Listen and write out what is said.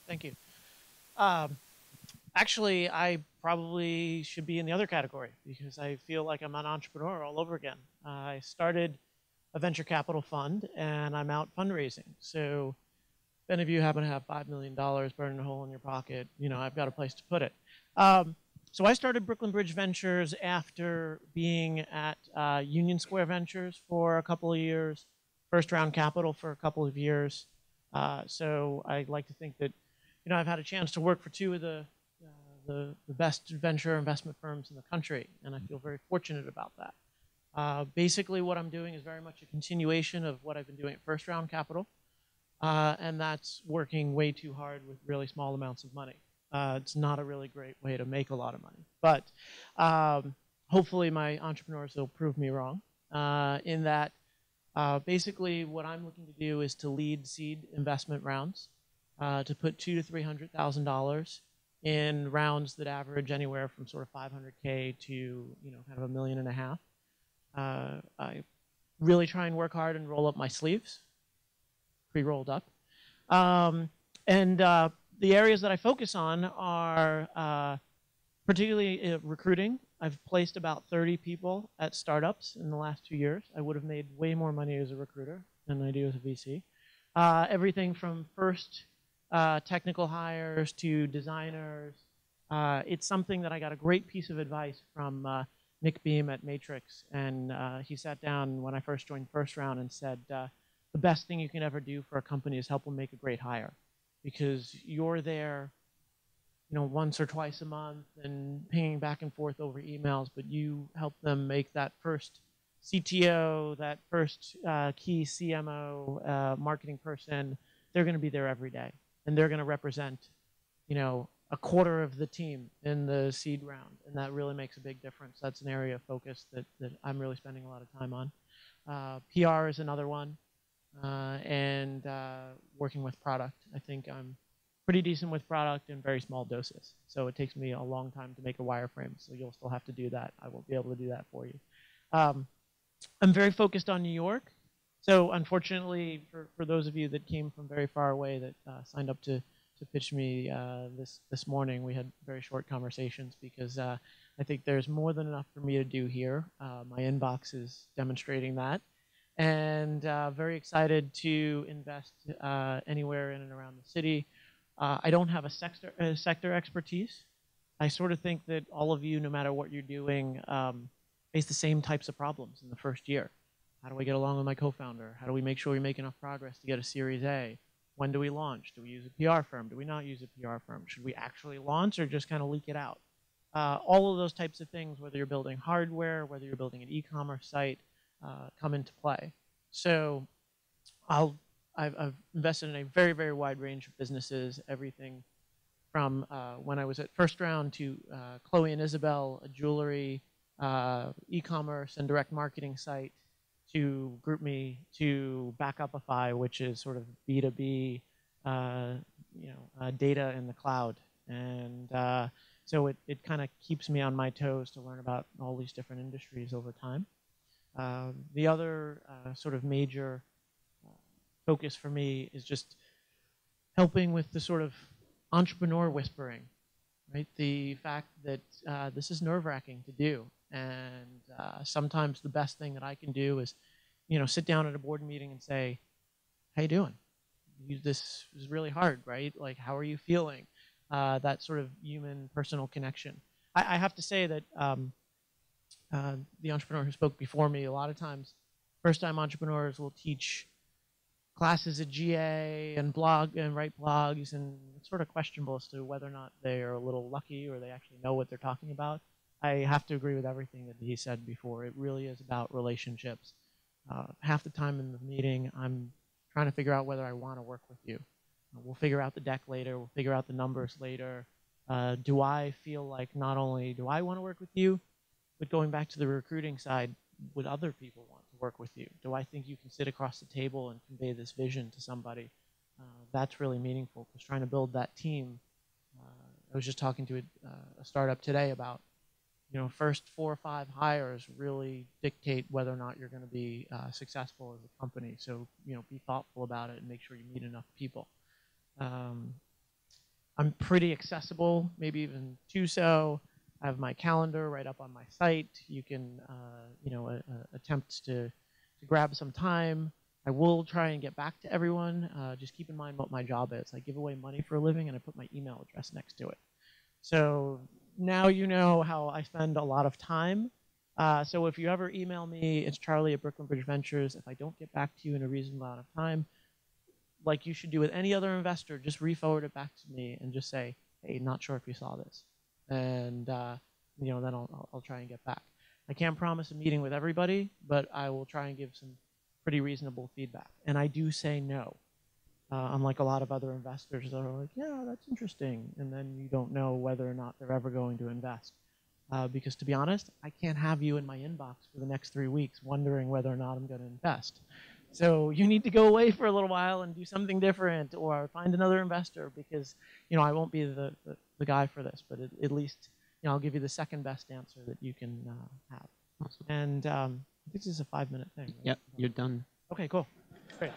Thank you. Um, Actually, I probably should be in the other category because I feel like I'm an entrepreneur all over again. I started a venture capital fund and I'm out fundraising. So if any of you happen to have $5 million burning a hole in your pocket, I've got a place to put it. Um, so I started Brooklyn Bridge Ventures after being at Union Square Ventures for a couple of years, First Round Capital for a couple of years. So I like to think that, I've had a chance to work for two of the best venture investment firms in the country, and I feel very fortunate about that. Basically, what I'm doing is very much a continuation of what I've been doing at First Round Capital, and that's working way too hard with really small amounts of money. It's not a really great way to make a lot of money, but hopefully my entrepreneurs will prove me wrong in that basically what I'm looking to do is to lead seed investment rounds, to put two to $300,000 in rounds that average anywhere from sort of 500K to kind of $1.5 million. I really try and work hard and roll up my sleeves, pre-rolled up. Um, and the areas that I focus on are particularly recruiting. I've placed about 30 people at startups in the last 2 years. I would have made way more money as a recruiter than I do as a VC. Everything from first technical hires to designers. It's something that I got a great piece of advice from Nick Beam at Matrix, and he sat down when I first joined First Round and said, the best thing you can ever do for a company is help them make a great hire, because you're there, once or twice a month and pinging back and forth over emails, but you help them make that first CTO, that first key CMO, marketing person. They're going to be there every day, and they're going to represent, a quarter of the team in the seed round, and that really makes a big difference. That's an area of focus that I'm really spending a lot of time on. PR is another one, and working with product. I think I'm pretty decent with product in very small doses, so it takes me a long time to make a wireframe, so you'll still have to do that. I won't be able to do that for you. I'm very focused on New York. So unfortunately, for those of you that came from very far away that signed up to pitch me this morning, we had very short conversations because I think there's more than enough for me to do here. My inbox is demonstrating that. And very excited to invest anywhere in and around the city. I don't have a sector expertise. I sort of think that all of you, no matter what you're doing, face the same types of problems in the first year. How do I get along with my co-founder? How do we make sure we make enough progress to get a Series A? When do we launch? Do we use a PR firm? Do we not use a PR firm? Should we actually launch or just kind of leak it out? All of those types of things, whether you're building hardware, whether you're building an e-commerce site, come into play. So I've invested in a very, very wide range of businesses, everything from when I was at First Round to Chloe and Isabel, a jewelry, e-commerce and direct marketing site, to GroupMe, to Backupify, which is sort of B2B, data in the cloud. And so it kind of keeps me on my toes to learn about all these different industries over time. The other sort of major focus for me is just helping with the sort of entrepreneur whispering, right? The fact that this is nerve-wracking to do, and sometimes the best thing that I can do is, sit down at a board meeting and say, "How you doing? This is really hard, right? Like, how are you feeling?" That sort of human, personal connection. I have to say that the entrepreneur who spoke before me, a lot of times, first-time entrepreneurs will teach classes at GA and blog and write blogs, and it's sort of questionable as to whether or not they are a little lucky or they actually know what they're talking about. I have to agree with everything that he said before. It really is about relationships. Half the time in the meeting, I'm trying to figure out whether I want to work with you. We'll figure out the deck later. We'll figure out the numbers later. Do I feel like not only do I want to work with you, but going back to the recruiting side, would other people want to work with you? Do I think you can sit across the table and convey this vision to somebody? That's really meaningful, because trying to build that team. I was just talking to a startup today about, first 4 or 5 hires really dictate whether or not you're going to be successful as a company. So, be thoughtful about it and make sure you meet enough people. I'm pretty accessible, maybe even too so. I have my calendar right up on my site. You can, attempt to grab some time. I will try and get back to everyone. Just keep in mind what my job is. I give away money for a living, and I put my email address next to it. So now you know how I spend a lot of time. So if you ever email me, it's Charlie@Brooklyn Bridge Ventures. If I don't get back to you in a reasonable amount of time, like you should do with any other investor, just re-forward it back to me and just say, hey, not sure if you saw this. And then I'll try and get back. I can't promise a meeting with everybody, but I will try and give some pretty reasonable feedback. And I do say no, unlike a lot of other investors that are like, yeah, that's interesting. And then you don't know whether or not they're ever going to invest. Because to be honest, I can't have you in my inbox for the next 3 weeks wondering whether or not I'm going to invest. So you need to go away for a little while and do something different or find another investor because, I won't be the guy for this, but at least, I'll give you the second best answer that you can have. Awesome. And I think this is a 5-minute thing. Right? Yep, you're done. Okay, cool. Great.